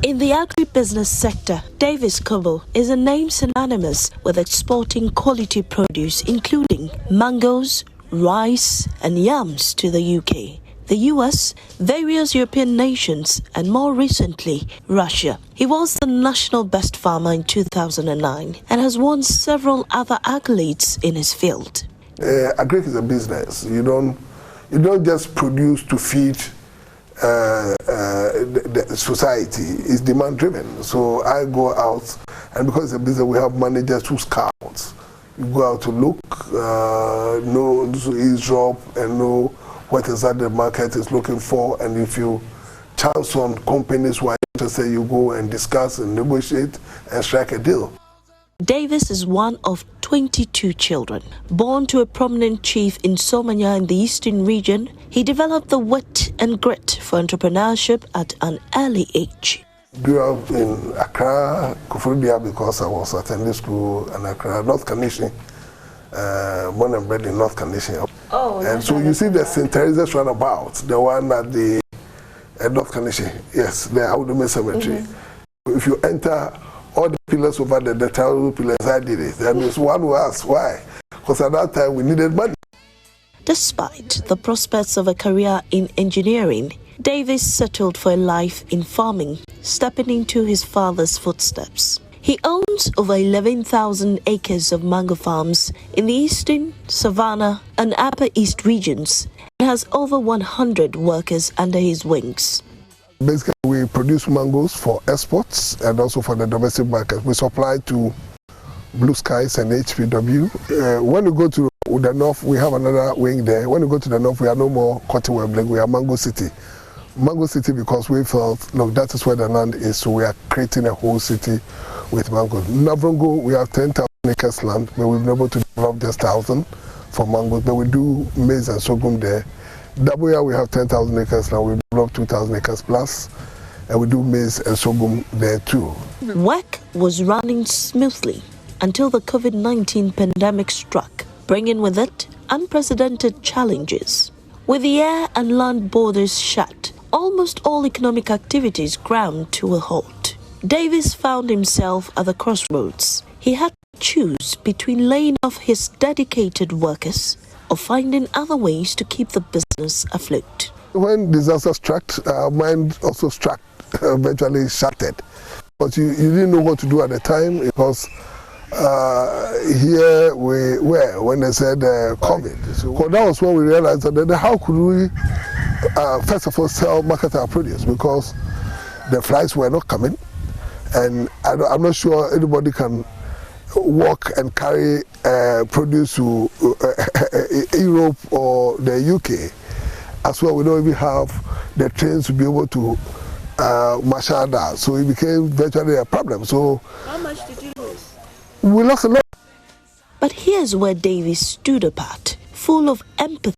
In the agribusiness sector, Davis Coble is a name synonymous with exporting quality produce including mangoes, rice and yams to the UK, the US, various European nations and more recently, Russia. He was the national best farmer in 2009 and has won several other accolades in his field. Agri is a business. You don't just produce to feed the society. Is demand driven. So I go out, and because it's a business, we have managers who scout. You go out to look, know eavesdrop, and know what exactly the market is looking for. And if you chance on companies who are interested, you go and discuss and negotiate and strike a deal. Davis is one of 22 children. Born to a prominent chief in Somanya in the eastern region, he developed the wit and grit for entrepreneurship at an early age. Grew up in Accra, Koforidua, because I was attending school in Accra, North Kaneshie, born and bred in North Kaneshie. Oh, and so you see the St. Teresa's roundabout, the one at the North Kaneshie, yes, the Audome Cemetery. If you enter all the pillars over there, the terrible pillars, I did it. And it's one who asked why. Because at that time we needed money. Despite the prospects of a career in engineering, Davis settled for a life in farming, stepping into his father's footsteps. He owns over 11,000 acres of mango farms in the eastern, Savannah and Upper East regions and has over 100 workers under his wings. Basically, we produce mangoes for exports and also for the domestic market. We supply to Blue Skies and HPW. When we go to the north, we have another wing there. When we go to the north, we are no more Cottonwood, we are Mango City. Mango City because we felt, look, that is where the land is, so we are creating a whole city with mangoes. Navrongo, we have 10,000 acres land, but we've been able to develop just 1,000 for mangoes, but we do maize and sorghum there. Dabuya, we have 10,000 acres now, we've developed 2,000 acres plus, and we do maize and sorghum there too. Work was running smoothly until the COVID-19 pandemic struck, bringing with it unprecedented challenges. With the air and land borders shut, almost all economic activities ground to a halt. Davis found himself at the crossroads. He had to choose between laying off his dedicated workers or finding other ways to keep the business afloat. When disaster struck, our mind also struck, eventually shattered. But you didn't know what to do at the time because here we were when they said COVID. So that was when we realized that how could we, first of all, market our produce because the flights were not coming. And I'm not sure anybody can walk and carry produce to Europe or the UK. As well, we don't even have the trains to be able to marshal that. So it became virtually a problem. So how much did you lose? We lost a lot. But here's where Davis stood apart, full of empathy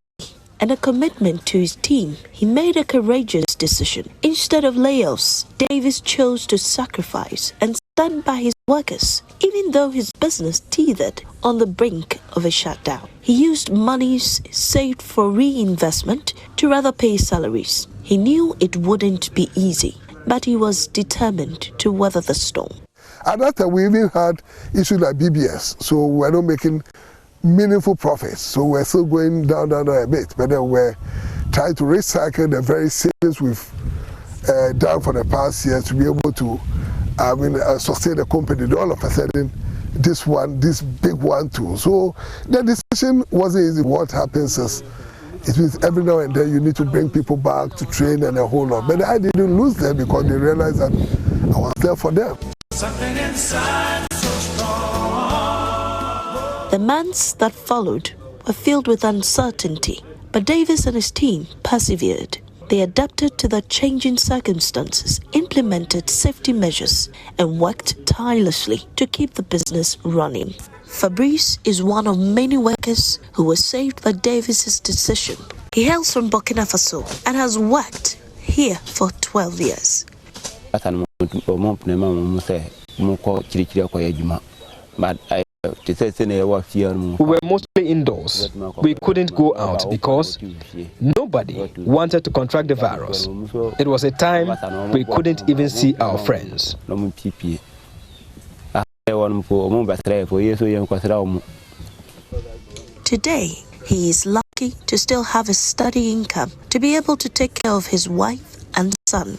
and a commitment to his team. He made a courageous decision. Instead of layoffs, Davis chose to sacrifice and stand by his workers, even though his business teetered on the brink of a shutdown. He used monies saved for reinvestment to rather pay salaries. He knew it wouldn't be easy, but he was determined to weather the storm. At that time, we even had issues like BBS, so we're not making meaningful profits. So we're still going down a bit, but then we're trying to recycle the very savings we've done for the past years to be able to sustain the company. All of a sudden, this big one too. So the decision wasn't easy. What happens is, it means every now and then you need to bring people back to train and a whole lot. But I didn't lose them because they realized that I was there for them. Something inside so strong. The months that followed were filled with uncertainty, but Davis and his team persevered. They adapted to the changing circumstances, implemented safety measures, and worked tirelessly to keep the business running. Fabrice is one of many workers who were saved by Davis's decision. He hails from Burkina Faso and has worked here for 12 years. But We were mostly indoors. We couldn't go out because nobody wanted to contract the virus. It was a time we couldn't even see our friends. Today, he is lucky to still have a steady income to be able to take care of his wife and son.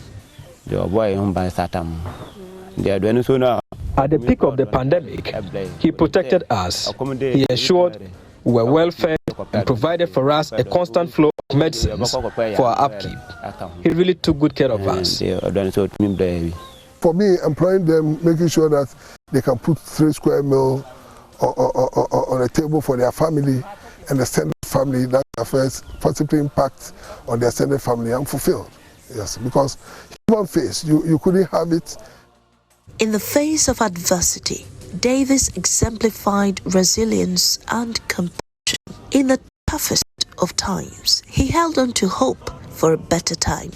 At the peak of the pandemic, he protected us. He ensured we were well fed and provided for us a constant flow of medicines for our upkeep. He really took good care of us. For me, employing them, making sure that they can put 3 square meals on a table for their family and extended family, that affects positive impact on the extended family, I'm fulfilled. Yes, because human face, you couldn't have it. In the face of adversity, Davis exemplified resilience and compassion. In the toughest of times, he held on to hope for a better time.